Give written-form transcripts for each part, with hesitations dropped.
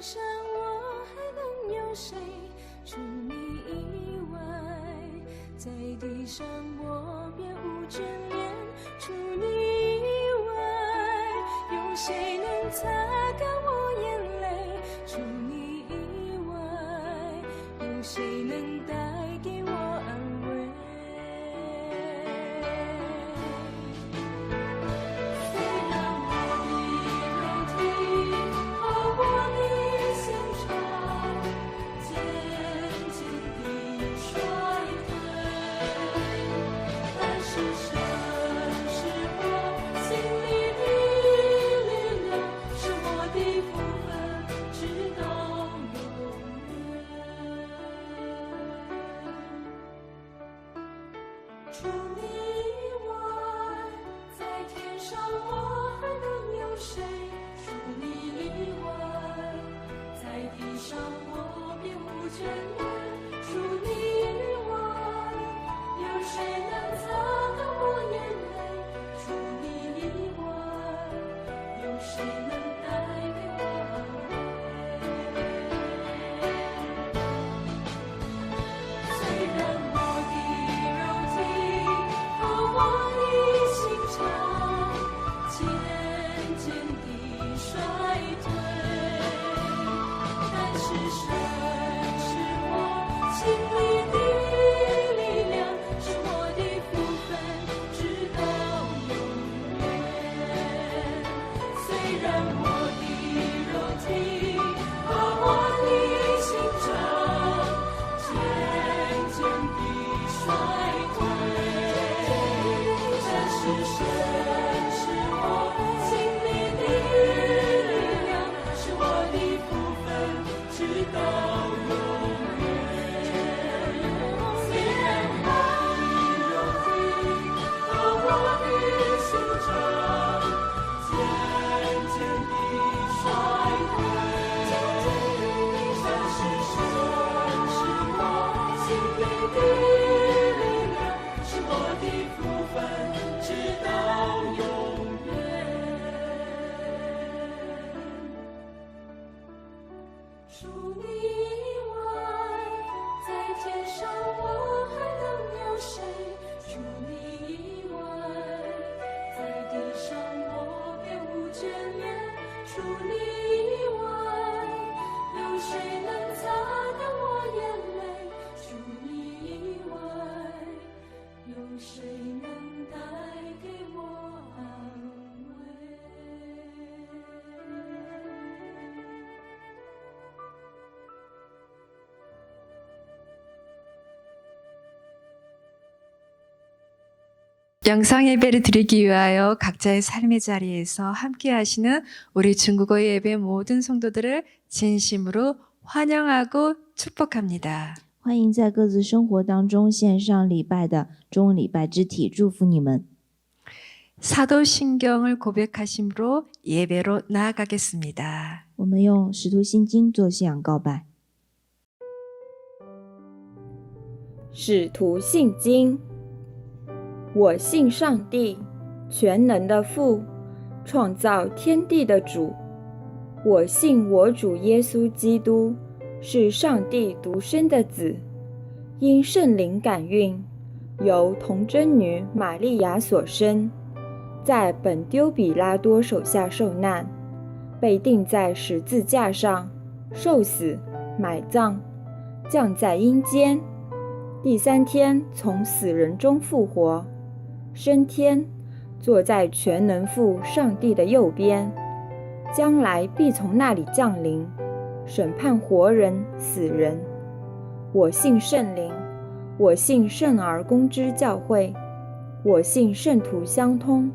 上我还能有谁？除你以外，在地上我别无眷恋。除你以外，有谁能擦干我眼泪？除你以外，有谁能带给我安慰？虽然我的肉体和我的心肠渐渐地衰退，但是神是我心里的力量，是我的福分，直到永远。除你以外，在天上我还能有谁？除你以外，在地上我别无眷恋。除你以外，有谁能擦干我眼泪？除你以外，有谁能带给我安慰？虽然我的肉体和我的心肠渐渐地衰退，但是神是我心里的力量，是我的福分，直到永远。虽然我的肉体和我的心肠渐渐地衰退，但是神是我心里的力量，是我的福分，直到永远。虽然我的肉体和我的心肠渐渐地衰退，但是神是我心里的力量，是我的福分，直到永远。除你以外，在天上我还能有谁？除你以外，在地上我别无眷恋。除你以外，有谁能擦干我眼泪？除你以外，有谁能带给我安慰？영상 예배를 드리기 위하여 각자의 삶의 자리에서 함께 하시는 우리 중국어 예배 모든 성도들을 진심으로 환영하고 축복합니다. 欢迎在各自生活当中献上礼拜的中文礼拜肢体，祝福你们。 사도신경을 고백하심으로 예배로 나아가겠습니다. 我们用《使徒信经》做信仰告白。使徒信经，我信上帝，全能的父，创造天地的主。我信我主耶稣基督是上帝独生的子，因圣灵感孕，由童贞女玛利亚所生，在本丢比拉多手下受难，被钉在十字架上，受死，埋葬，降在阴间。第三天从死人中复活，升天，坐在全能父上帝的右边，将来必从那里降临，审判活人死人。我信圣灵，我信圣而公之教会，我信圣徒相通，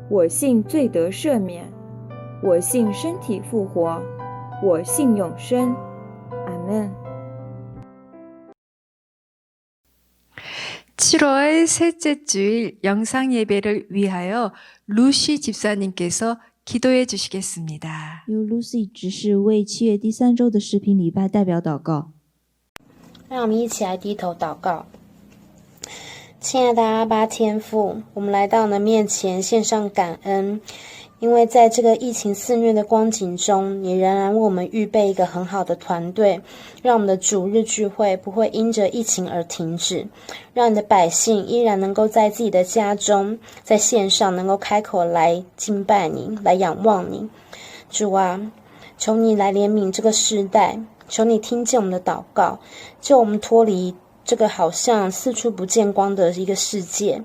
我信罪得赦免，我信身体复活，我信永生。阿们。 7월 셋째 주일 영상 예배를 위하여 루시 집사님께서 기도해 주시겠습니다. 由 Lucy 执事为7月第3周的视频礼拜代表祷告。让我们一起来低头祷告。亲爱的阿爸天父，我们来到你的面前献上感恩，因为在这个疫情肆虐的光景中，你仍然为我们预备一个很好的团队，让我们的主日聚会不会因着疫情而停止，让你的百姓依然能够在自己的家中，在线上能够开口来敬拜你，来仰望你。主啊，求你来怜悯这个世代，求你听见我们的祷告，救我们脱离这个好像四处不见光的一个世界。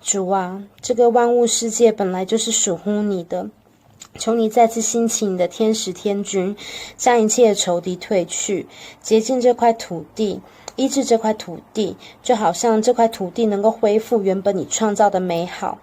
主啊，这个万物世界本来就是属乎你的，求你再次兴起你的天使天军，将一切的仇敌退去，洁净这块土地，医治这块土地，就好像这块土地能够恢复原本你创造的美好。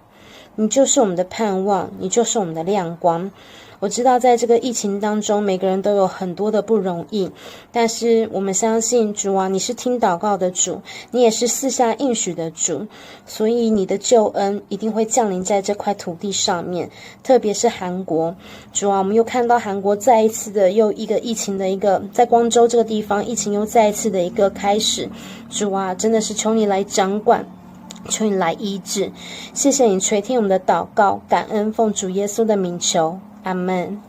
你就是我们的盼望，你就是我们的亮光。我知道在这个疫情当中，每个人都有很多的不容易，但是我们相信主啊，你是听祷告的主，你也是赐下应许的主，所以你的救恩一定会降临在这块土地上面，特别是韩国。主啊，我们又看到韩国再一次的又一个疫情的一个，在光州这个地方疫情又再一次的一个开始。主啊，真的是求你来掌管，求你来医治。谢谢你垂听我们的祷告，感恩奉主耶稣的名求，阿们。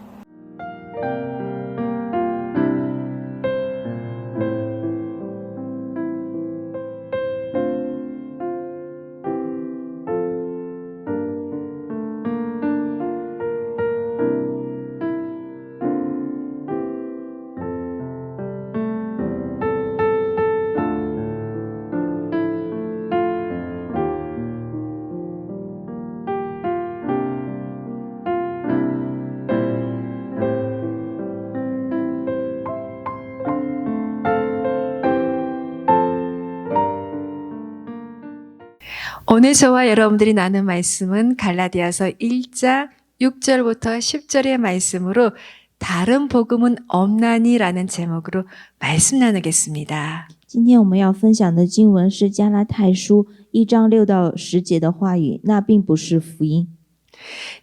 오늘 저와 여러분들이 나눈 말씀은 갈라디아서 1장 6절부터 10절의 말씀으로 다른 복음은 없나니라는 제목으로 말씀 나누겠습니다. 今天我们要分享的经文是加拉太书1章6到10节的话语，那并不是福音。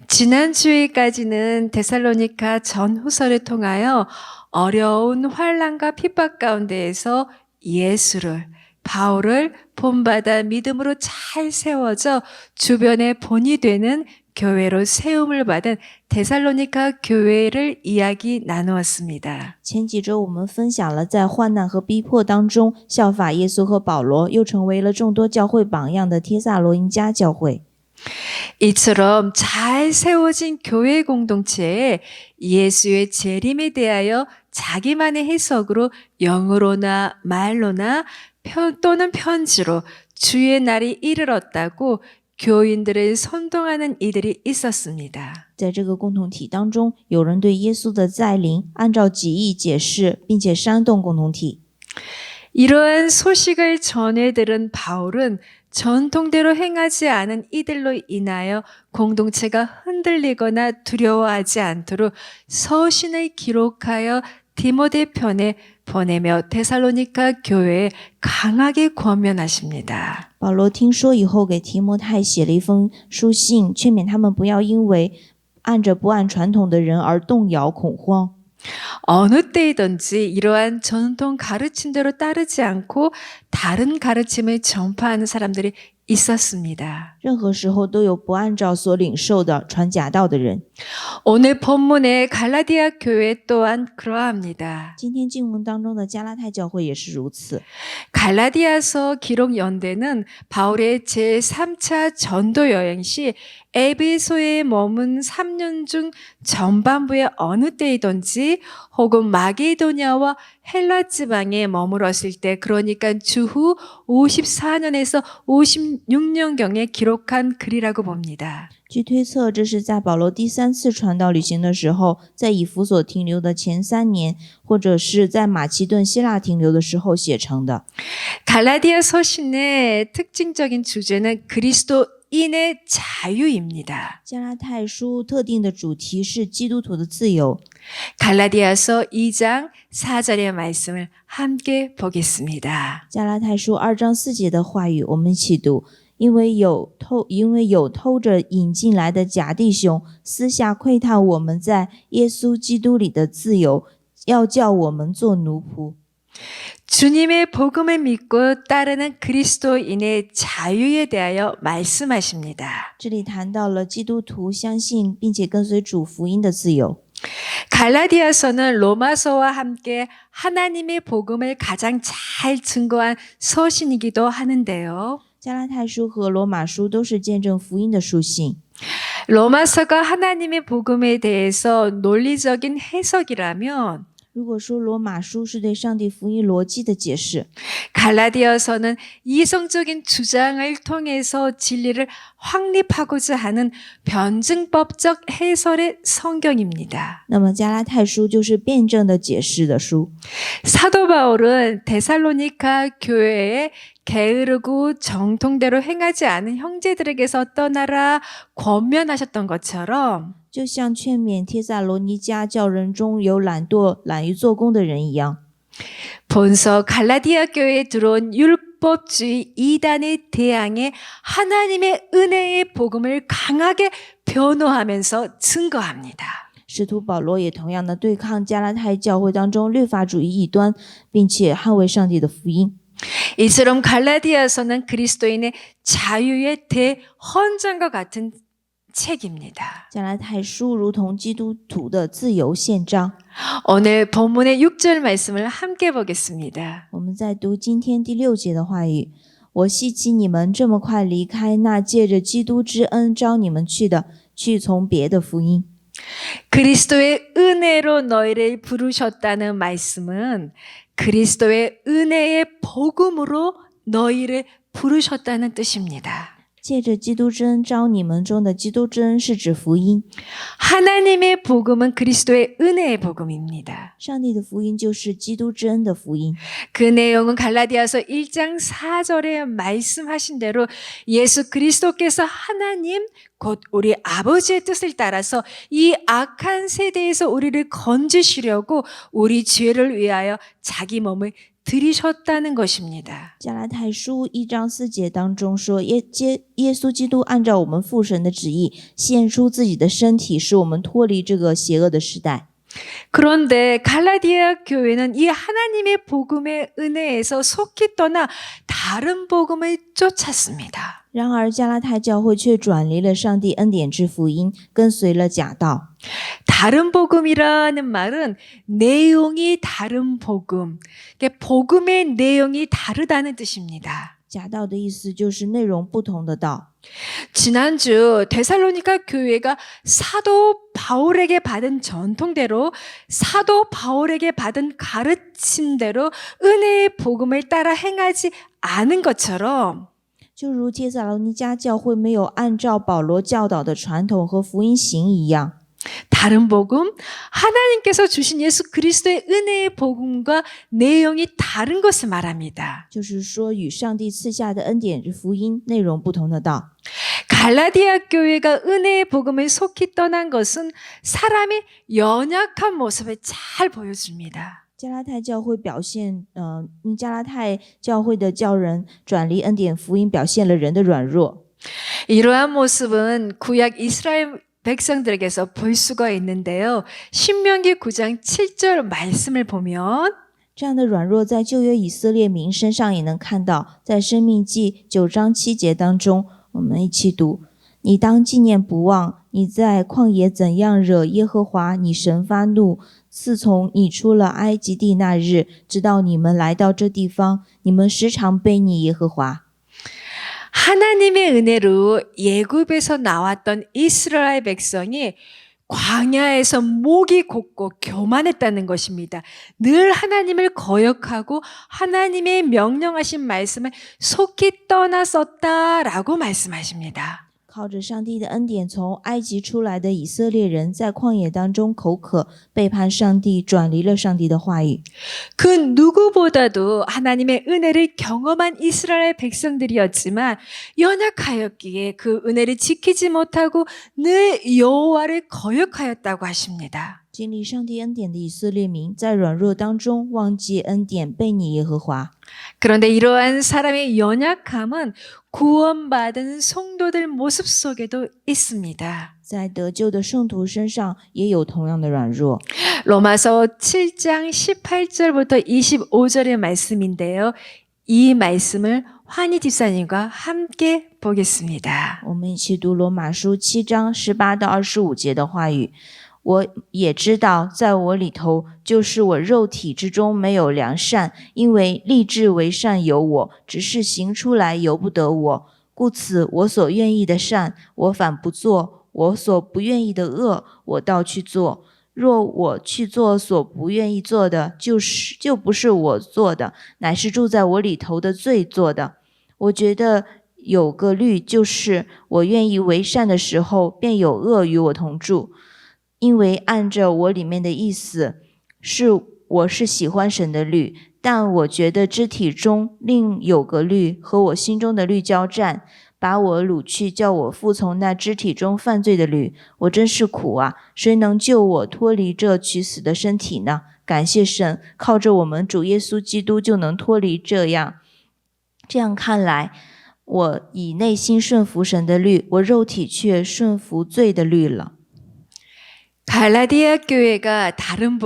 지난 주일까지는 데살로니가 전후서를 통하여 어려운 환난과 핍박 가운데에서 예수를 바울을 본받아 믿음으로 잘 세워져 주변의 본이 되는 교회로 세움을 받은 데살로니가 교회를 이야기 나누었습니다. 前几周我们分享了在患难和逼迫当中效法耶稣和保罗，又成为了众多教会榜样的帖撒罗尼迦教会。 이처럼 잘 세워진 교회 공동체에 예수의 재림에 대하여 자기만의 해석으로 영어로나 말로나 또는 편지로 주의 날이 이르렀다고 교인들을 선동하는 이들이 있었습니다. 在这个共同体当中，有人对耶稣的再临按照己意解释，并且煽动共同体。 이러한 소식을 전해 들은 바울은 전통대로 행하지 않은 이들로 인하여 공동체가 흔들리거나 두려워하지 않도록 서신을 기록하여 디모데 편에 보내며 데살로니가 교회에 강하게 권면하십니다. 保罗听说以后，给提摩太写了一封书信，劝勉他们不要因为按着不按传统的人而动摇恐慌。 어느 때이든지 이러한 전통 가르침대로 따르지 않고 다른 가르침을 전파하는 사람들이 있었습니다. 任何时候都有不按照所领受的传假道的人。 오늘 본문의 갈라디아 교회 또한 그러합니다. 今天经文当中的加拉太教会也是如此。 갈라디아서 기록 연대는 바울의 제3차 전도 여행 시 에베소에 머문 3년 중 전반부의 어느 때이든지 혹은 마게도냐와 헬라 지방에 머물었을 때, 그러니까 주후 54년에서 56년경에 기록한 글이라고 봅니다. 据推测，这是在保罗第3次传道旅行的时候，在以弗所停留的前3年，或者是在马其顿希腊停留的时候写成的。 갈라디아 서신의 특징적인 주제는 그리스도인의 자유입니다. 加拉太书特定的主题是基督徒的自由。 갈라디아서 2장 4절의 말씀을 함께 보겠습니다. 加拉太书2章4节的话语，我们一起读。因为有偷着引进来的假弟兄，私下窥探我们在耶稣基督里的自由，要叫我们做奴仆。 주님의 복음을 믿고 따르는 그리스도인의 자유에 대하여 말씀하십니다. 这里谈到了基督徒相信并且跟随主福音的自由。 갈라디아서는 로마서와 함께 하나님의 복음을 가장 잘 증거한 서신이기도 하는데요. 加拉太书和罗马书都是见证福音的书信。 로마서가 하나님의 복음에 대해서 논리적인 해석이라면 如果说罗马书是对上帝福音逻辑的解释， 갈라디아서는 이성적인 주장을 통해서 진리를 확립하고자 하는 변증법적 해설의 성경입니다. 那么加拉太书就是辩证的解释的书。 사도 바울은 데살로니가 교회에 게으르고 정통대로 행하지 않은 형제들에게서 떠나라 권면하셨던 것처럼 就像劝勉帖撒罗尼迦教人中有懒惰、懒于做工的人一样， 본서 갈라디아 교회에 들어온 율법주의 이단에 대항해 하나님의 은혜의 복음을 강하게 변호하면서 증거합니다. 使徒保罗也同样的对抗加拉太教会当中律法主义异端，并且捍卫上帝的福音。 이처럼 갈라디아서는 그리스도인의 자유의 대헌장과 같은 책입니다. 加拉太书如同基督徒的自由宪章。 오늘 본문의 6절 말씀을 함께 보겠습니다. 我们在读今天第6节的话语：我希奇你们这么快离开那借着基督之恩招你们去的，去从别的福音。 그리스도의 은혜로 너희를 부르셨다는 말씀은 그리스도의 은혜의 복음으로 너희를 부르셨다는 뜻입니다. 借着基督之恩招你们中的基督之恩是指福音， 하나님의 복음은 그리스도의 은혜의 복음입니다. 上帝的福音就是基督之恩的福音。 그 내용은 갈라디아서 1장 4절에 말씀하신 대로 예수 그리스도께서 하나님 곧 우리 아버지의 뜻을 따라서 이 악한 세대에서 우리를 건지시려고 우리 죄를 위하여 자기 몸을 들이셨다는 것입니다. 加拉太书1章4节当中说，耶稣基督按照我们父神的旨意，献出自己的身体，使我们脱离这个邪恶的时代。 그런데 갈라디아 교회는 이 하나님의 복음의 은혜에서 속히 떠나 다른 복음을 쫓았습니다. 然而加拉太教会却转离了上帝恩典之福音，跟随了假道。 다른 복음이라는 말은 내용이 다른 복음, 복음의 내용이 다르다는 뜻입니다. 假道的意思就是内容不同的道。 지난주 데살로니가 교회가 사도 바울에게 받은 전통대로 사도 바울에게 받은 가르침대로 은혜의 복음을 따라 행하지 않은 것처럼 就如帖撒罗尼迦教会没有按照保罗教导的传统和福音行一样， 다른 복음, 하나님께서 주신 예수 그리스도의 은혜의 복음과 내용이 다른 것을 말합니다. 就是说与上帝赐下的恩典之福音内容不同的道。 갈라디아 교회가 은혜의 복음을 속히 떠난 것은 사람의 연약한 모습을 잘 보여줍니다. 加拉太教会表现，加拉太教会的教人转离恩典福音，表现了人的软弱。 이러한 모습은 구약 이스라엘 백성들에게서 볼 수가 있는데요. 신명기 9장 7절 말씀을 보면 这样的软弱在旧约以色列民身上也能看到，在申命记9章7节当中，我们一起读：你当纪念不忘，你在旷野怎样惹耶和华你神发怒。自从你出了埃及地那日，直到你们来到这地方，你们时常悖逆耶和华。 하나님의 은혜로 예굽에서 나왔던 이스라엘 백성이 광야에서 목이 곧고 교만했다는 것입니다. 늘 하나님을 거역하고 하나님의 명령하신 말씀을 속히 떠났었다라고 말씀하십니다. 靠着上帝的恩典从埃及出来的以色列人在旷野当中口渴，背叛上帝，转离了上帝的话语。 그 누구보다도 하나님의 은혜를 경험한 이스라엘 백성들이었지만 연약하였기에 그 은혜를 지키지 못하고 늘 여호와를 거역하였다고 하십니다. 经历上帝恩典的以色列民，在软弱当中忘记恩典，背逆耶和华。 그런데 이러한 사람의 연약함은 구원받은 성도들 모습 속에도 있습니다. 在得救的圣徒身上也有同样的软弱。 로마서 7장 18절부터 25절의 말씀인데요. 이 말씀을 환희 집사님과 함께 보겠습니다. 我们一起读罗马书7章18到25节的话语。我也知道，在我里头，就是我肉体之中没有良善，因为立志为善有我，只是行出来由不得我。故此，我所愿意的善，我反不做；我所不愿意的恶，我倒去做。若我去做所不愿意做的，就不是我做的，乃是住在我里头的罪做的。我觉得有个律，就是我愿意为善的时候，便有恶与我同住。因为按着我里面的意思，我是喜欢神的律，但我觉得肢体中另有个律和我心中的律交战，把我掳去，叫我服从那肢体中犯罪的律。我真是苦啊！谁能救我脱离这取死的身体呢？感谢神，靠着我们主耶稣基督就能脱离这样。这样看来，我以内心顺服神的律，我肉体却顺服罪的律了。 갈라디아 교회가 다른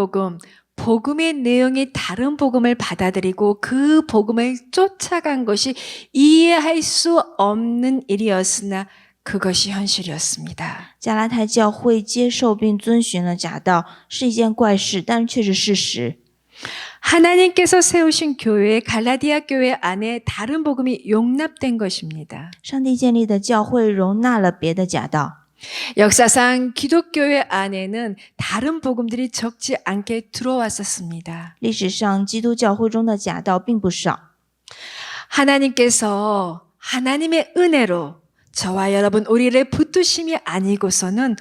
복음의 내용이 다른 복음을 받아들이고 그 복음을 쫓아간 것이 이해할 수 없는 일이었으나 그것이 현실이었습니다. 加拉太教会接受并遵循了假道，是一件怪事，但却是事实。 하나님께서 세우신 교회, 갈라디아 교회 안에 다른 복음이 용납된 것입니다. 上帝建立的教会容纳了别的假道。 역사상 기독교회 안에는 다른 복음들이 적지 않게 들어왔었습니다. 历史上，基督教会中的假道并不少。 하나님께서 하나님의 은혜로 저와 여러분 우리를 붙드심이 아니고서는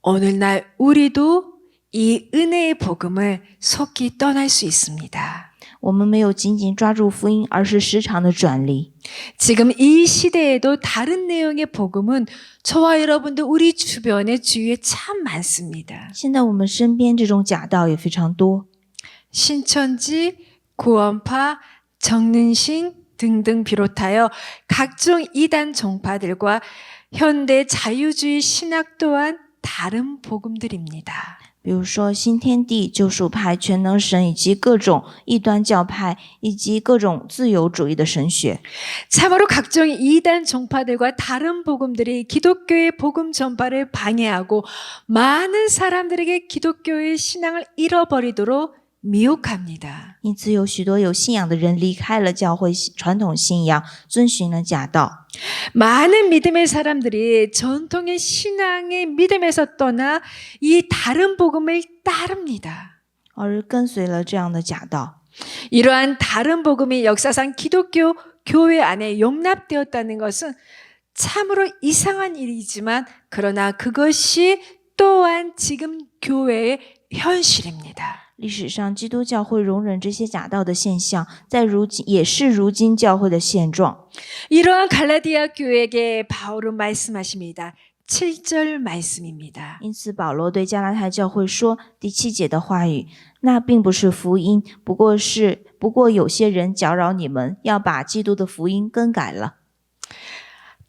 오늘날 우리도 이 은혜의 복음을 속히 떠날 수 있습니다. 我们没有紧紧抓住福音，而是时常的转离。 지금 이 시대에도 다른 내용의 복음은 저와 여러분도 우리 주변에 주위에 참 많습니다. 现在我们身边这种假道也非常多， 신천지, 구원파, 정능신 등등 비롯하여 각종 이단 종파들과 현대 자유주의 신학 또한 다른 복음들입니다. 比如说新天地、救赎派、全能神以及各种异端教派以及各种自由主义的神学。 참으로 각종 이단 종파들과 다른 복음들이 기독교의 복음 전파를 방해하고 많은 사람들에게 기독교의 신앙을 잃어버리도록 미혹합니다. 因此，有许多有信仰的人离开了教会传统信仰，遵循了假道。 많은 믿음의 사람들이 전통의 신앙의 믿음에서 떠나 이 다른 복음을 따릅니다. 而跟随了这样的假道。 이러한 다른 복음이 역사상 기독교 교회 안에 용납되었다는 것은 참으로 이상한 일이지만 그러나 그것이 또한 지금 교회의 현실입니다. 历史上，基督教会容忍这些假道的现象，在如今也是如今教会的现状。 이러한 갈라디아 교회에게 바울은 말씀하십니다. 7절 말씀입니다. 因此，保罗对加拉太教会说第7节的话语，那并不是福音，不过有些人搅扰你们，要把基督的福音更改了。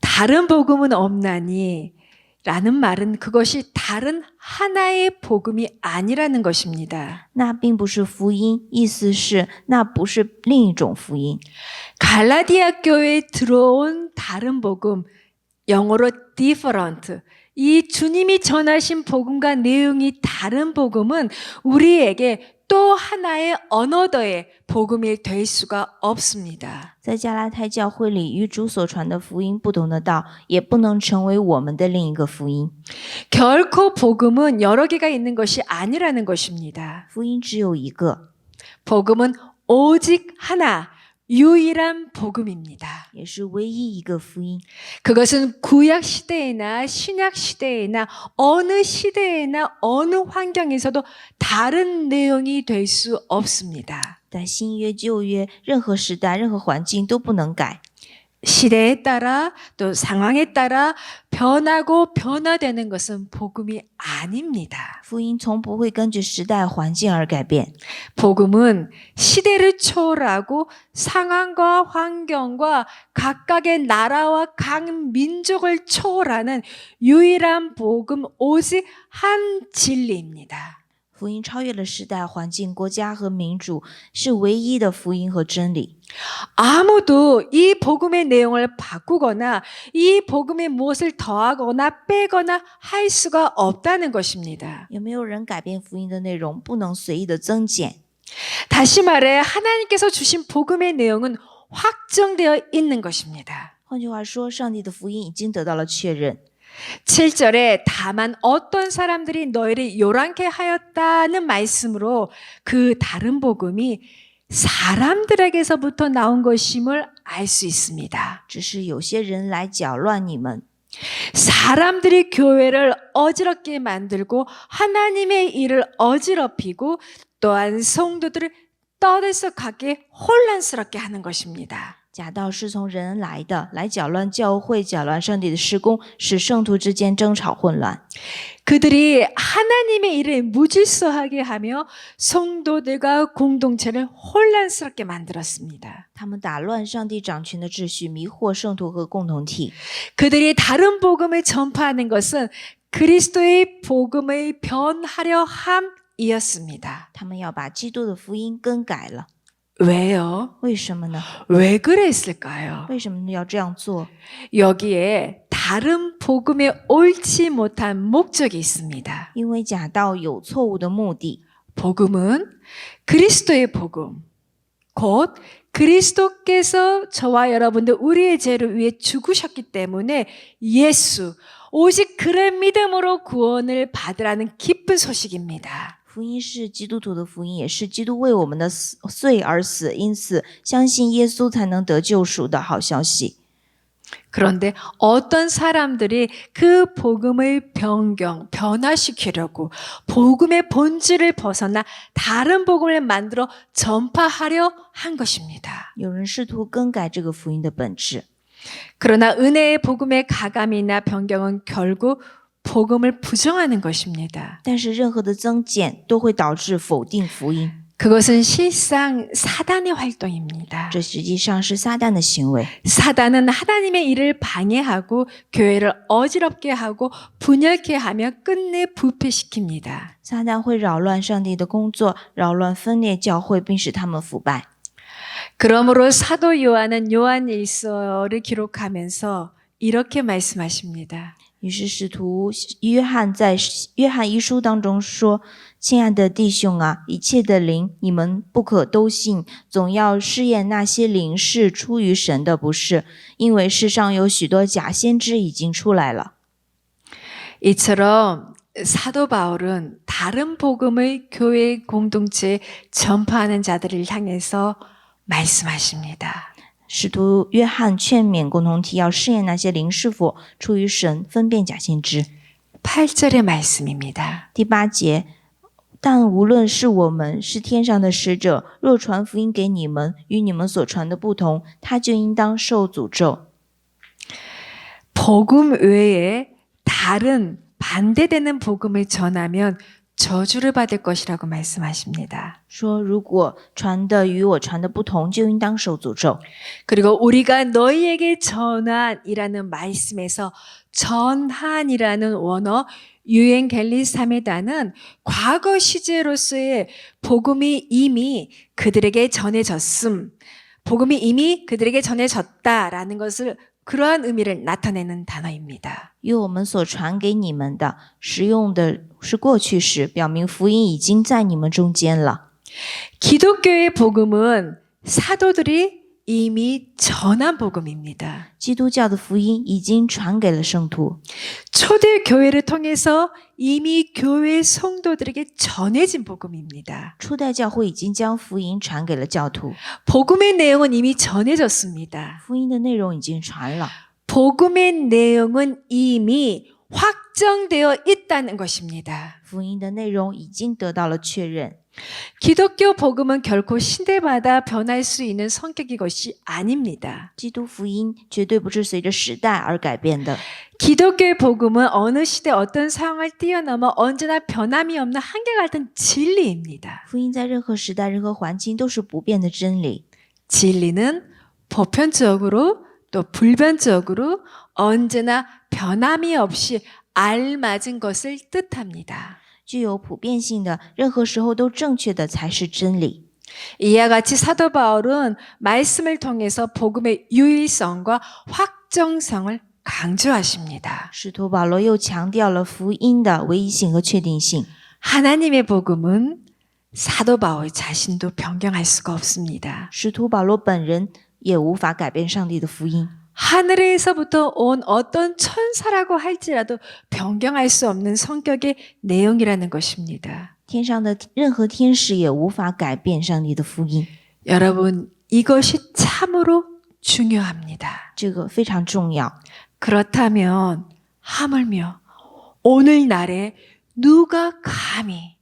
다른 복음은 없나니 라는 말은 그것이 다른 하나의 복음이 아니라는 것입니다. 那并不是福音，意思是那不是另一种福音。 갈라디아 교회에 들어온 다른 복음, 영어로 different. 이 주님이 전하신 복음과 내용이 다른 복음은 우리에게 또 하나의 언어더의 복음이 될 수가 없습니다. 在加拉太教会里，与主所传的福音不同的道，也不能成为我们的另一个福音。 결코 복음은 여러 개가 있는 것이 아니라는 것입니다. 福音只有一个， 복음은 오직 하나, 유일한 복음입니다. 也是唯一一个福音。 그것은 구약 시대에나 신약 시대에나 어느 시대에나 어느 환경에서도 다른 내용이 될 수 없습니다. 在新约、旧约，任何时代、任何环境都不能改。 시대에 따라 또 상황에 따라 변하고 변화되는 것은 복음이 아닙니다. 福音从不会根据时代环境而改变， 복음은 시대를 초월하고 상황과 환경과 각각의 나라와 각 민족을 초월하는 유일한 복음, 오직 한 진리입니다. 福音超越了时代、环境、国家和民主，是唯一的福音和真理。 아무도 이 복음의 내용을 바꾸거나 이 복음에 무엇을 더하거나 빼거나 할 수가 없다는 것입니다. 也没有人改变福音的内容，不能随意的增减。 다시 말해 하나님께서 주신 복음의 내용은 확정되어 있는 것입니다. 换句话说，上帝的福音已经得到了确认。 7절에 다만 어떤 사람들이 너희를 요란케 하였다는 말씀으로 그 다른 복음이 사람들에게서부터 나온 것임을 알 수 있습니다. 只是有些人来搅乱你们， 사람들이 교회를 어지럽게 만들고 하나님의 일을 어지럽히고 또한 성도들을 떠들썩하게 혼란스럽게 하는 것입니다. 假道是从人来的，来搅乱教会，搅乱上帝的施工，使圣徒之间争吵混乱。 그들이 하나님의 일을 무질서하게 하며 성도들과 공동체를 혼란스럽게 만들었습니다. 他们打乱上帝掌权的秩序，迷惑圣徒和共同体。 그들이 다른 복음을 전파하는 것은 그리스도의 복음을 변하려 함이었습니다. 他们要把基督的福音更改了， 왜요? 为什么呢？ 왜 그랬을까요? 为什么要这样做？ 여기에 다른 복음에 옳지 못한 목적이 있습니다. 因为假道有错误的目的。 복음은 그리스도의 복음, 곧 그리스도께서 저와 여러분들 우리의 죄를 위해 죽으셨기 때문에 예수, 오직 그를 믿음으로 구원을 받으라는 기쁜 소식입니다. 福音是基督徒的福音，也是基督为我们的罪而死，因此相信耶稣才能得救赎的好消息。 그런데 어떤 사람들이 그 복음을 변화시키려고 복음의 본질을 벗어나 다른 복음을 만들어 전파하려 한 것입니다. 有人试图更改这个福音的本质， 그러나 은혜의 복음의 가감이나 변경은 결국 복음을 부정하는 것입니다. 但是任何的增减都会导致否定福音， 그것은 실상 사단의 활동입니다. 这实际上是撒旦的行为。 사단은 하나님의 일을 방해하고 교회를 어지럽게 하고 분열케 하며 끝내 부패시킵니다. 撒旦会扰乱上帝的工作，扰乱分裂教会，并使他们腐败。 그러므로 사도 요한은 요한일서를 기록하면서 이렇게 말씀하십니다. 于是使徒约翰在约翰一书当中说：“亲爱的弟兄啊，一切的灵你们不可都信，总要试验那些灵是出于神的，不是，因为世上有许多假先知已经出来了。” 이처럼 사도 바울은 다른 복음을 교회 공동체에 전파하는 자들을 향해서 말씀하십니다. 使徒约翰劝勉共同体要试验那些灵是否出于神，分辨假先知。 8절의 말씀입니다. 第8节，但无论是我们是天上的使者，若传福音给你们，与你们所传的不同，他就应当受诅咒。 복음 외에 다른 반대되는 복음을 전하면 저주를 받을 것이라고 말씀하십니다. 说如果传的与我传的不同，就应当受诅咒。 그리고 우리가 너희에게 전한이라는 말씀에서 전한이라는 원어 유엔겔리사메다는 과거 시제로서의 복음이 이미 그들에게 전해졌음, 복음이 이미 그들에게 전해졌다라는 것을 그러한 의미를 나타내는 단어입니다. 与我们所传给你们的，使用的是过去时，表明福音已经在你们中间了。 기독교의 복음은 사도들이 이미 전한 복음입니다. 基督教的福音已经传给了圣徒， 초대 교회를 통해서 이미 교회 성도들에게 전해진 복음입니다. 初代教会已经将福音传给了教徒， 복음의 내용은 이미 전해졌습니다. 福音的内容已经传了， 복음의 내용은 이미 확정되어 있다는 것입니다. 福音的内容已经得到了确认。 기독교 복음은 결코 시대마다 변할 수 있는 성격의 것이 아닙니다. 基督福音绝对不是随着时代而改变的。 기독교의 복음은 어느 시대 어떤 상황을 뛰어넘어 언제나 변함이 없는 한결같은 진리입니다. 福音在任何时代、任何环境都是不变的真理。 진리는 보편적으로 또 불변적으로 언제나 변함이 없이 알맞은 것을 뜻합니다. 具有普遍性的，任何时候都正确的才是真理。 이와 같이 사도 바울은 말씀을 통해서 복음의 유일성과 확정성을 강조하십니다. 使徒保罗又强调了福音的唯一性和确定性。 하나님의 복음은 사도 바울 자신도 변경할 수가 없습니다. 使徒保罗本人也无法改变上帝的福音。 하늘에서부터 온 어떤 천사라고 할지라도 변경할 수 없는 성격의 내용이라는 것입니다. 天上的任何天使也无法改变上帝的福音。 여러분, 이것이 참으로 중요합니다. 这个非常重要。 그렇다면 하물며 오늘날에 누가 감히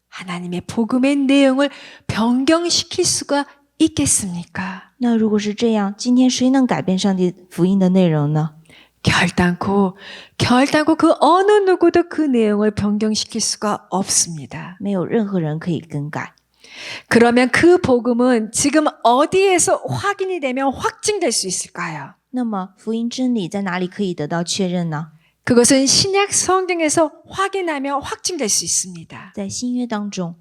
하나님의 복음의 내용을 변경시킬 수가 있겠습니까? 那如果是这样，今天谁能改变上帝福音的内容呢？ 결단코 그 어느 누구도 그 내용을 변경시킬 수가 없습니다. 没有任何人可以更改。 그러면 그 복음은 지금 어디에서 확인이 되면 확증될 수 있을까요? 那么福音真理在哪里可以得到确认呢？ 그것은 신약 성경에서 확인하며 확증될 수 있습니다. 在新约当中，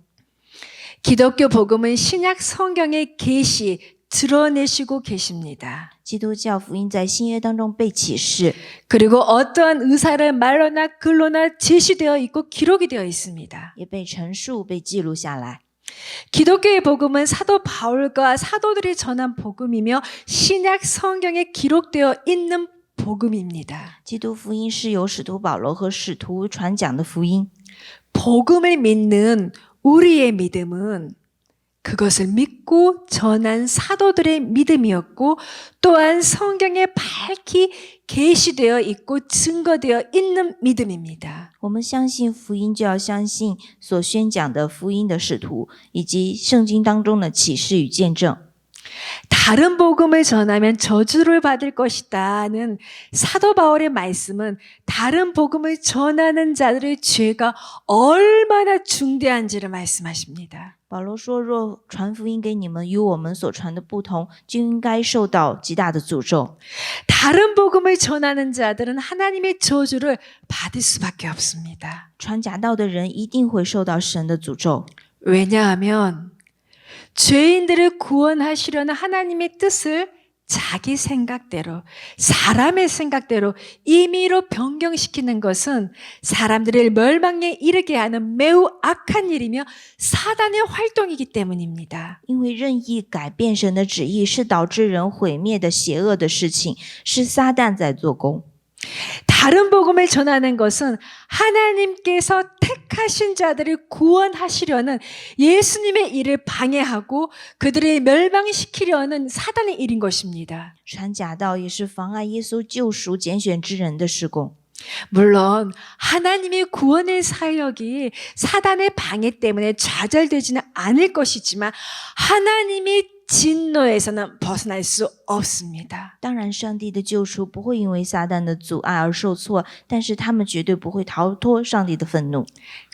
기독교 복음은 신약 성경의 계시 드러내시고 계십니다. 基督教福音在新约当中被启示， 그리고 어떠한 의사를 말로나 글로나 제시되어 있고 기록이 되어 있습니다. 也被陈述、被记录下来。 기독교의 복음은 사도 바울과 사도들이 전한 복음이며 신약 성경에 기록되어 있는 복음입니다. 基督福音是由使徒保罗和使徒传讲的福音。 복음을 믿는 우리의 믿음은 그것을 믿고 전한 사도들의 믿음이었고 또한 성경에 밝히 계시되어 있고 증거되어 있는 믿음입니다. 我们相信福音，就要相信所宣讲的福音的使徒，以及圣经当中的启示与见证。 다른 복음을 전하면 저주를 받을 것이다는 사도 바울의 말씀은 다른 복음을 전하는 자들의 죄가 얼마나 중대한지를 말씀하십니다. 保罗说：“若传福音给你们与我们所传的不同，就应该受到极大的诅咒。 다른 복음을 전하는 자들은 하나님의 저주를 받을 수밖에 없습니다. 传假道的人一定会受到神的诅咒， 왜냐하면 죄인들을 구원하시려는 하나님의 뜻을 자기 생각대로, 사람의 생각대로 임의로 변경시키는 것은 사람들을 멸망에 이르게 하는 매우 악한 일이며 사단의 활동이기 때문입니다. 因为任意改变神的旨意是导致人毁灭的邪恶的事情，是撒旦在做工。 다른 복음을 전하는 것은 하나님께서 택하신 자들을 구원하시려는 예수님의 일을 방해하고 그들을 멸망시키려는 사단의 일인 것입니다. 传假道也是妨碍耶稣救赎拣选之人的事工。 물론 하나님의 구원의 사역이 사단의 방해 때문에 좌절되지는 않을 것이지만 하나님의 진노에서는 벗어날 수 없습니다. 当然，上帝的救赎不会因为撒旦的阻碍而受挫，但是他们绝对不会逃脱上帝的愤怒。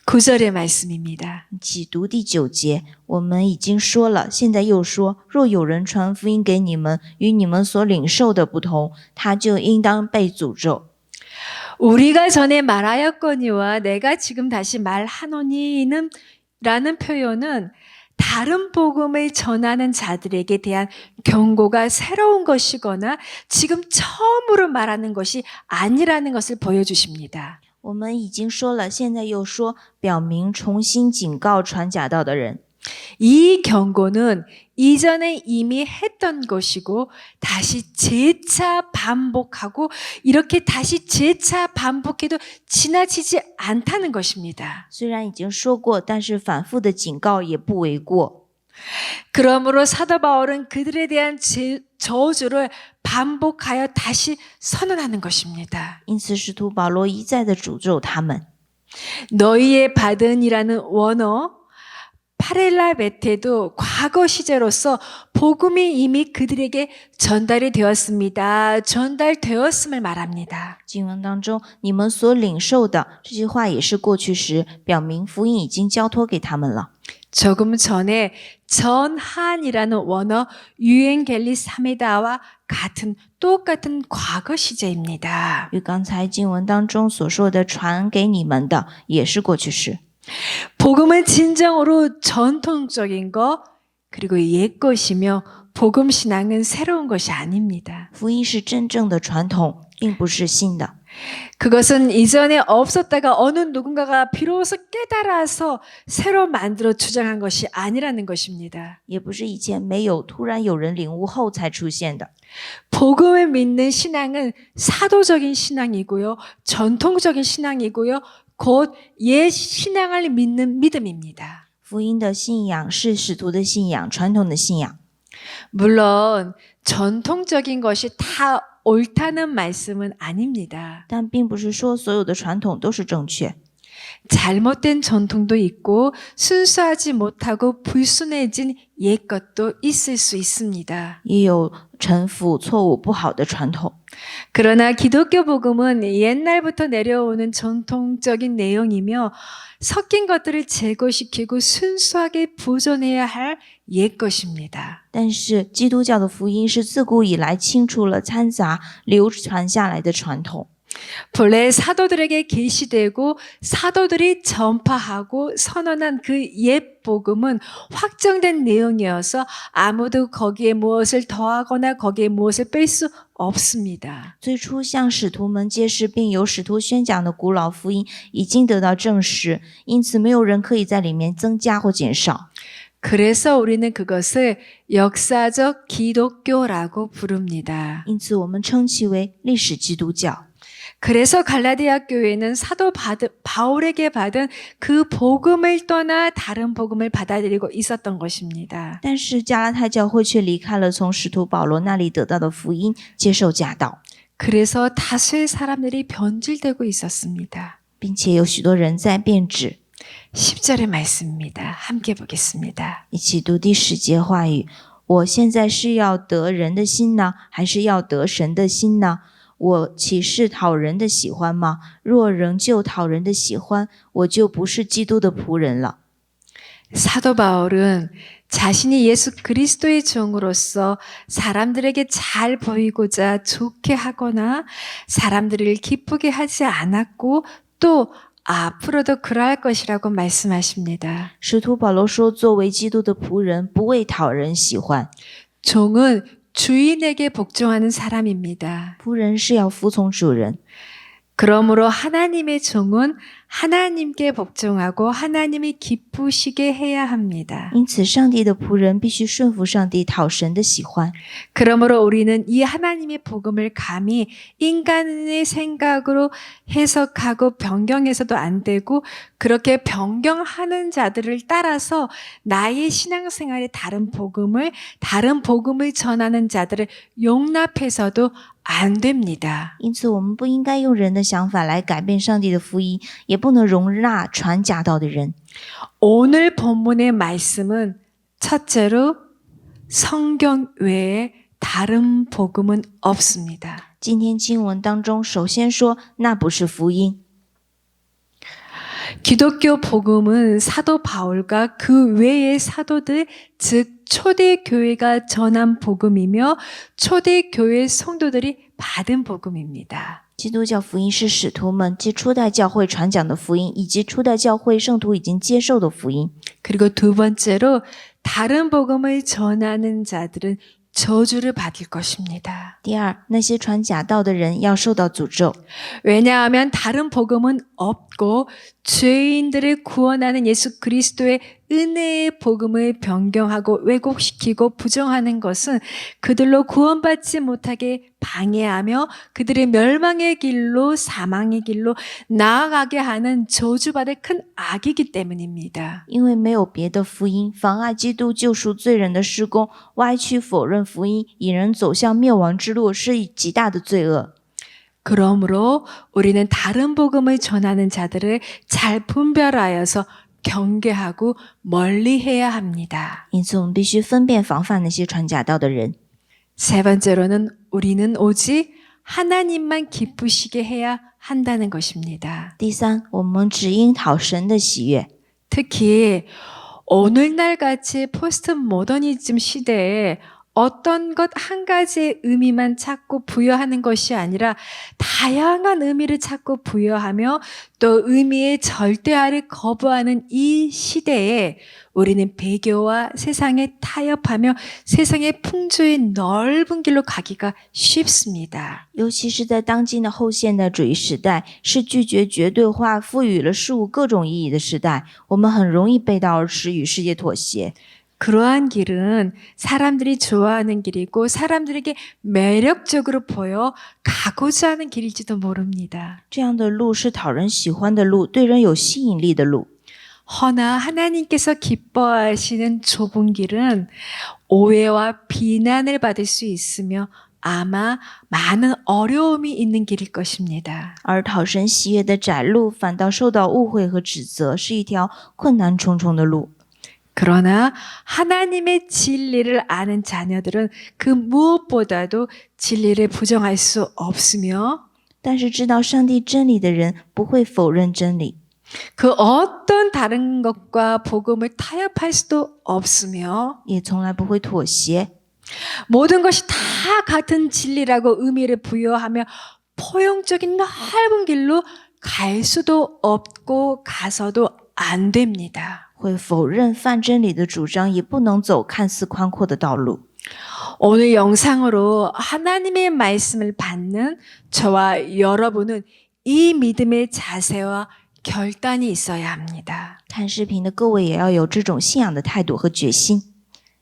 9절의 말씀입니다. 起读第9节，我们已经说了，现在又说：若有人传福音给你们，与你们所领受的不同，他就应当被诅咒。 우리가 전에 말하였거니와 내가 지금 다시 말하노니는 라는 표현은 다른 복음을 전하는 자들에게 대한 경고가 새로운 것이거나 지금 처음으로 말하는 것이 아니라는 것을 보여주십니다. 我们已经说了，现在又说，表明重新警告传假道的人。 이 경고는 이전에 이미 했던 것이고 다시 재차 반복하고 이렇게 다시 재차 반복해도 지나치지 않다는 것입니다. 虽然已经说过，但是反复的警告也不为过。 그러므로 사도 바울은 그들에 대한 저주를 반복하여 다시 선언하는 것입니다. 因此，使徒保罗一再的诅咒他们。 너희의 받은이라는 원어 파렐라베테도 과거 시제로서 복음이 이미 그들에게 전달이 되었습니다. 전달되었음을 말합니다. 经文当中，你们所领受的这句话也是过去时，表明福音已经交托给他们了。 조금 전에 전한이라는 원어 유엔겔리 사메다와 같은 똑같은 과거 시제입니다. 与刚才经文当中所说的传给你们的也是过去式。 복음은 진정으로 전통적인 것 그리고 옛 것이며 복음 신앙은 새로운 것이 아닙니다. 福音是真正的传统，并不是新的。 그것은 이전에 없었다가 어느 누군가가 비로소 깨달아서 새로 만들어 주장한 것이 아니라는 것입니다. 也不是以前没有，突然有人领悟后才出现的。 복음을 믿는 신앙은 사도적인 신앙이고요. 전통적인 신앙이고요. 곧 옛 신앙을 믿는 믿음입니다. 福音的信仰是使徒的信仰，传统的信仰。 물론 전통적인 것이 다 옳다는 말씀은 아닙니다. 但并不是说所有的传统都是正确， 잘못된 전통도 있고 순수하지 못하고 불순해진 옛 것도 있을 수 있습니다. 也有陈腐、错误、不好的传统。 그러나 기독교 복음은 옛날부터 내려오는 전통적인 내용이며 섞인 것들을 제거시키고 순수하게 보존해야 할 옛 것입니다. 但是基督教的福音是自古以来清除了掺杂流传下来的传统。 본래 사도들에게 계시되고 사도들이 전파하고 선언한 그 옛 복음은 확정된 내용이어서 아무도 거기에 무엇을 더하거나 거기에 무엇을 뺄 수 없습니다. 最初向使徒们揭示并由使徒宣讲的古老福音已经得到证实，因此没有人可以在里面增加或减少。 그래서 우리는 그것을 역사적 기독교라고 부릅니다. 因此我们称其为历史基督教。 그래서 갈라디아 교회는 사도 바울에게 받은 그 복음을 떠나 다른 복음을 받아들이고 있었던 것입니다. 但是加拉太教会却离开了从使徒保罗那里得到的福音，接受假道， 그래서 다수의 사람들이 변질되고 있었습니다. 并且有许多人在变质。 10절의 말씀입니다. 함께 보겠습니다. 一起读第10节话语：我现在是要得人的心呢，还是要得神的心呢？我岂是讨人的喜欢吗？若仍旧讨人的喜欢，我就不是基督的仆人了。 사도 바울은 자신이 예수 그리스도의 종으로서 사람들에게 잘 보이고자 좋게 하거나 사람들을 기쁘게 하지 않았고 또 앞으로도 그러할 것이라고 말씀하십니다. 使徒保罗说：“作为基督的仆人，不为讨人喜欢。 종은 주인에게 복종하는 사람입니다. 仆人是要服从主人， 그러므로 하나님의 종은 하나님께 복종하고 하나님이 기쁘시게 해야 합니다. 因此上帝的仆人必须顺服上帝，讨神的喜欢。 그러므로 우리는 이 하나님의 복음을 감히 인간의 생각으로 해석하고 변경해서도 안 되고 그렇게 변경하는 자들을 따라서 나의 신앙생활에 다른 복음을 전하는 자들을 용납해서도 안 됩니다. 因此，我们不应该用人的想法来改变上帝的福音，也不能容纳传假道的人。 오늘 본문의 말씀은 첫째로 성경 외에 다른 복음은 없습니다. 今天经文当中，首先说那不是福音。 기독교 복음은 사도 바울과 그 외의 사도들, 즉 초대 교회가 전한 복음이며 초대 교회 성도들이 받은 복음입니다. 基督教福音是使徒们即初代教会传讲的福音，以及初代教会圣徒已经接受的福音。 그리고 두 번째로 다른 복음을 전하는 자들은 저주를 받을 것입니다. 第二，那些传假道的人要受到诅咒， 왜냐하면 다른 복음은 없고 죄인들을 구원하는 예수 그리스도의 은혜의 복음을 변경하고 왜곡시키고 부정하는 것은 그들로 구원받지 못하게 방해하며 그들의 멸망의 길로 사망의 길로 나아가게 하는 저주받을 큰 악이기 때문입니다. 因为没有别的福音妨碍基督救赎罪人的施工，歪曲否认福音，引人走向灭亡之路，是极大的罪恶。 그러므로 우리는 다른 복음을 전하는 자들을 잘 분별하여서 경계하고 멀리해야 합니다. 因此，我们必须分辨防范那些传假道的人。 세 번째로는 우리는 오직 하나님만 기쁘시게 해야 한다는 것입니다. 第三，我们只应讨神的喜悦。 특히 오늘날 같이 포스트 모더니즘 시대에 어떤 것 한 가지의 의미만 찾고 부여하는 것이 아니라 다양한 의미를 찾고 부여하며 또 의미의 절대화를 거부하는 이 시대에 우리는 배교와 세상에 타협하며 세상의 풍조의 넓은 길로 가기가 쉽습니다. 尤其是在当今的后现代主义时代，是拒绝绝对化、赋予了事物各种意义的时代，我们很容易背道而驰，与世界妥协。 그러한 길은 사람들이 좋아하는 길이고 사람들에게 매력적으로 보여 가고자 하는 길일지도 모릅니다. 这样的路是讨人喜欢的路，对人有吸引力的路。 허나 하나님께서 기뻐하시는 좁은 길은 오해와 비난을 받을 수 있으며 아마 많은 어려움이 있는 길일 것입니다. 而讨神喜悦的窄路，反倒受到误会和指责，是一条困难重重的路。 그러나 하나님의 진리를 아는 자녀들은 그 무엇보다도 진리를 부정할 수 없으며 但是知道上帝真理的人不会否认真理， 그 어떤 다른 것과 복음을 타협할 수도 없으며 也从来不会妥协。 모든 것이 다 같은 진리라고 의미를 부여하며 포용적인 넓은 길로 갈 수도 없고 가서도 안 됩니다. 会否认泛真理的主张，也不能走看似宽阔的道路。 오늘 영상으로 하나님의 말씀을 받는 저와 여러분은 이 믿음의 자세와 결단이 있어야 합니다. 看视频的各位也要有这种信仰的态度和决心。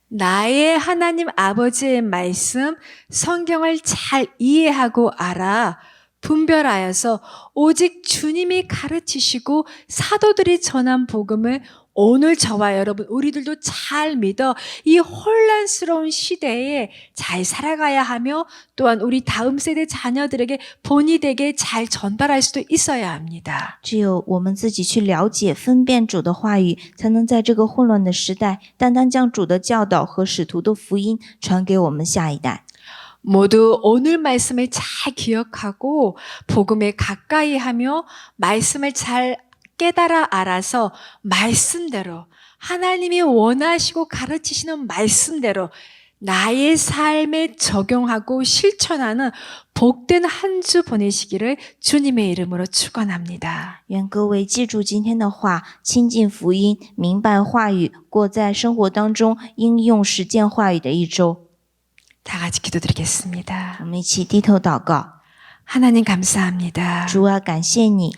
나의 하나님 아버지의 말씀, 성경을 잘 이해하고 알아 분별하여서 오직 주님이 가르치시고 사도들이 전한 복음을 오늘 저와 여러분 우리들도 잘 믿어 이 혼란스러운 시대에 잘 살아가야 하며 또한 우리 다음 세대 자녀들에게 본이 되게 잘 전달할 수도 있어야 합니다. 只有我们自己去了解、分辨主的话语，才能在这个混乱的时代，单单将主的教导和使徒的福音传给我们下一代。 모두 오늘 말씀을 잘 기억하고 복음에 가까이 하며 말씀을 잘 깨달아 알아서 말씀대로 하나님이 원하시고 가르치시는 말씀대로 나의 삶에 적용하고 실천하는 복된 한 주 보내시기를 주님의 이름으로 축원합니다. 愿各位记住今天的话，亲近福音，明白话语，过在生活当中应用实践话语的一周。 다 같이 기도드리겠습니다. 我们一起低头祷告。 하나님 감사합니다. 主啊，感谢你，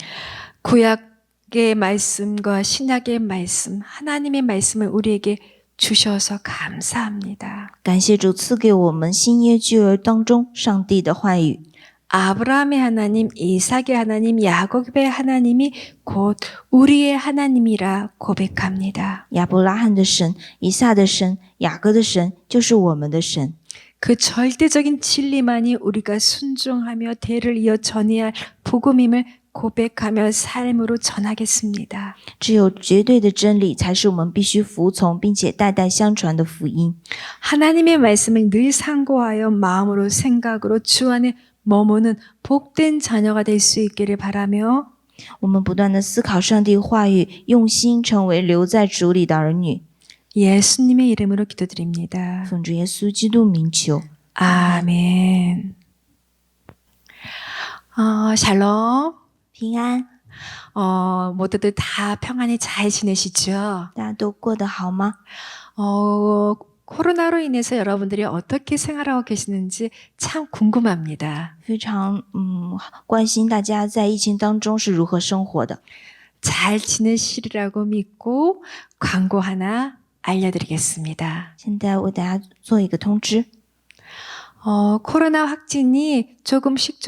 구약의 말씀과 신약의 말씀, 하나님의 말씀을 우리에게 주셔서 감사합니다. 感谢主赐给我们新约旧约当中上帝的话语。 아브라함의 하나님, 이삭의 하나님, 야곱의 하나님이 곧 우리의 하나님이라 고백합니다. 亚伯拉罕的神、以撒的神、雅各的神，就是我们的神。 그 절대적인 진리만이 우리가 순종하며 대를 이어 전해야 할 복음임을 고백하며 삶으로 전하겠습니다. 只有绝对的真理，才是我们必须服从并且代代相传的福音。 하나님의 말씀을 늘 상고하여 마음으로 생각으로 주 안에 머무는 복된 자녀가 될 수 있기를 바라며 我们不断的思考上帝话语，用心成为留在主里的儿女。 예수님의 이름으로 기도드립니다. 奉主耶稣基督名求， 아멘. 샬롬. 平安， 모두들 다 평안히 잘 지내시죠? 大家都过得好吗？ 코로나로 인해서 여러분들이 어떻게 생활하고 계시는지 참 궁금합니다. 非常关心大家在疫情当中是如何生活的。 잘 지내시리라고 믿고 광고 하나 알려드리겠습니다. 现在为大家做一个通知， 코로나 확진이 조금씩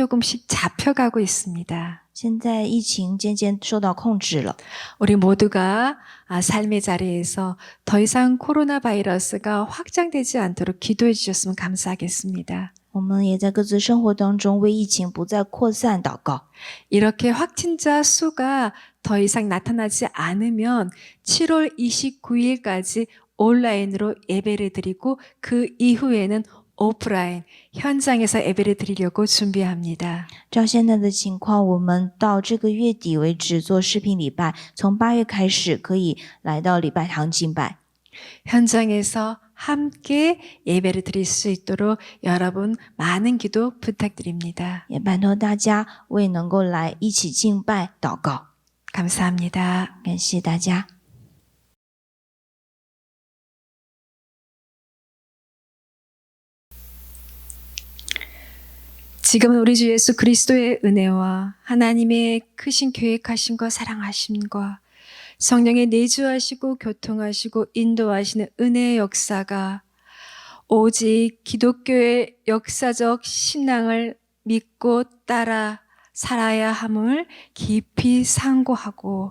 잡혀가고 있습니다. 现在疫情渐渐受到控制了。 우리 모두가 삶의 자리에서 더 이상 코로나 바이러스가 확장되지 않도록 기도해 주셨으면 감사하겠습니다. 我们也在各自生活当中为疫情不再扩散祷告。 이렇게 확진자 수가 더 이상 나타나지 않으면 7월 29일까지 온라인으로 예배를 드리고 그 이후에는 오프라인 현장에서 예배를 드리려고 준비합니다. 照现在的情况，我们到这个月底为止做视频礼拜，从8月开始可以来到礼拜堂敬拜。 현장에서 함께 예배를 드릴 수 있도록 여러분 많은 기도 부탁드립니다. 也拜托大家为能够来一起敬拜祷告， 감사합니다. 感谢大家。 지금은 우리 주 예수 그리스도의 은혜와 하나님의 크신 계획하심과 사랑하심과 성령의 내주하시고 교통하시고 인도하시는 은혜의 역사가 오직 기독교의 역사적 신앙을 믿고 따라 살아야 함을 깊이 상고하고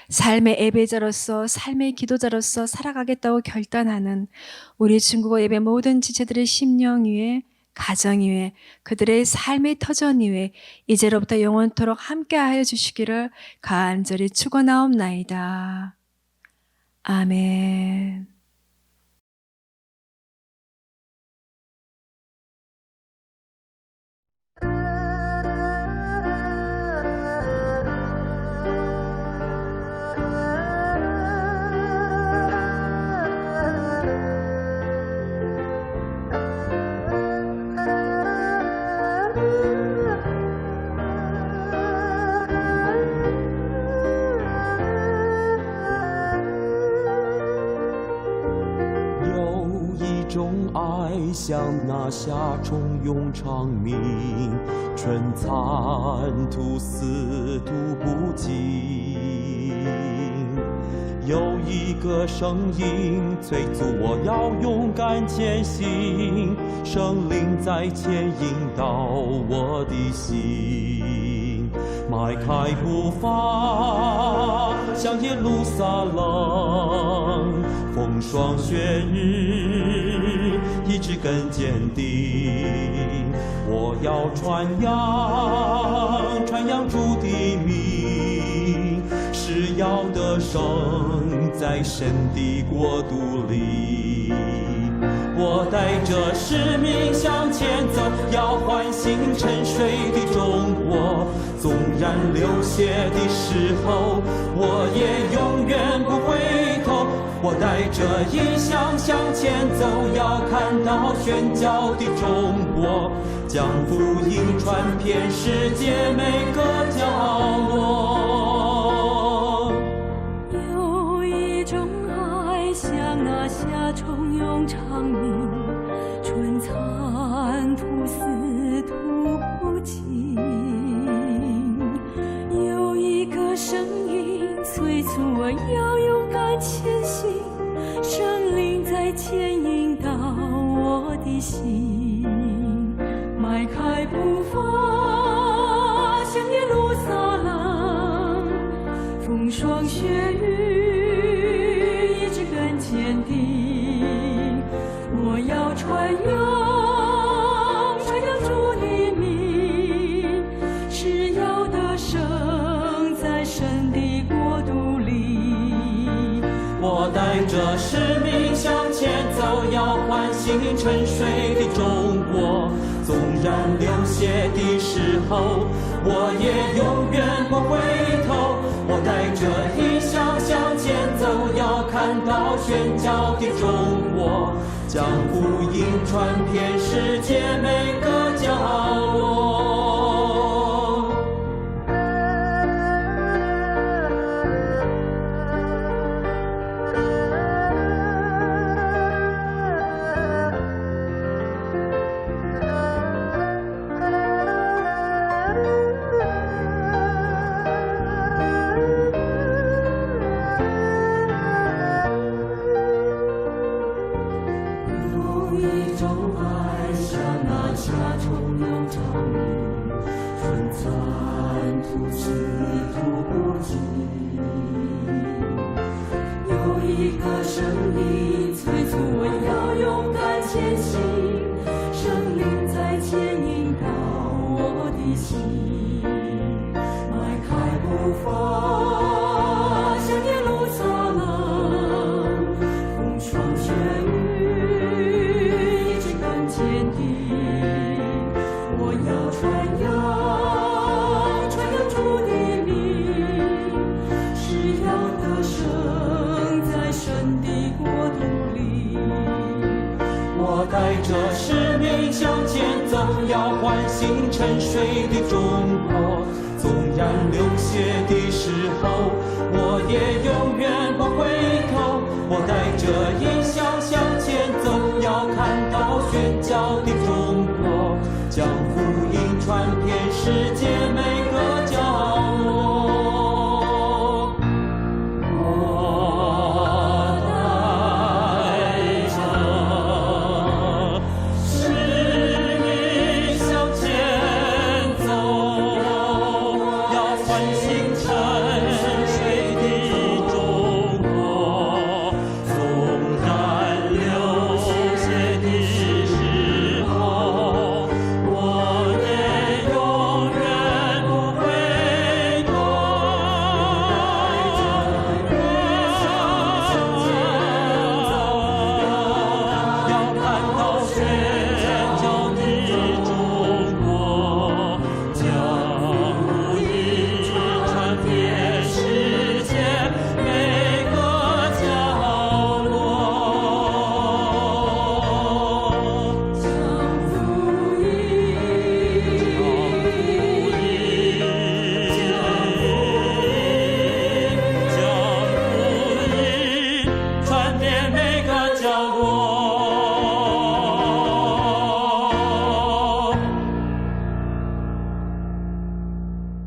삶의 예배자로서 삶의 기도자로서 살아가겠다고 결단하는 우리 중국어 예배 모든 지체들의 심령 위에 가정 위에 그들의 삶의 터전 위에 이제로부터 영원토록 함께하여 주시기를 간절히 축원하옵나이다. 아멘.爱像那夏虫涌长鸣，春蚕吐丝吐不尽。有一个声音催促我要勇敢前行，圣灵在牵引导我的心，迈开步伐向耶路撒冷，风霜雪日意志更坚定，我要传扬主的名，是要得胜在神的国度里。我带着使命向前走，要唤醒沉睡的中国。纵然流血的时候，我也永远不回头。我带着异象向前走，要看到宣教的中国，将福音传遍世界每个角落。有一种爱像那夏虫涌长鸣，春蚕吐丝吐不尽。有一个声音催促我要勇敢前行，圣灵在牵引导我的心，迈开步伐向耶路撒冷，风霜雪雨意志更坚定，我要传扬主的名，是要得胜在神的国度里。我带着使命向前走，要唤醒沉睡的中国。纵然流血的时候，我也永远不回头。我带着异象向前走，要看到宣教的中国，将福音传遍世界每个角落。声音催促我要勇敢前行，圣灵在的心，迈开步伐，向耶路撒冷，风霜雪雨一直更坚定。我要传扬主的名，是要得胜在神的国度里。我带着使命向前走，要唤醒沉睡的中国。纵然流血的时候，我也永远不回头。我带着异象向前走，要看到宣教的中国。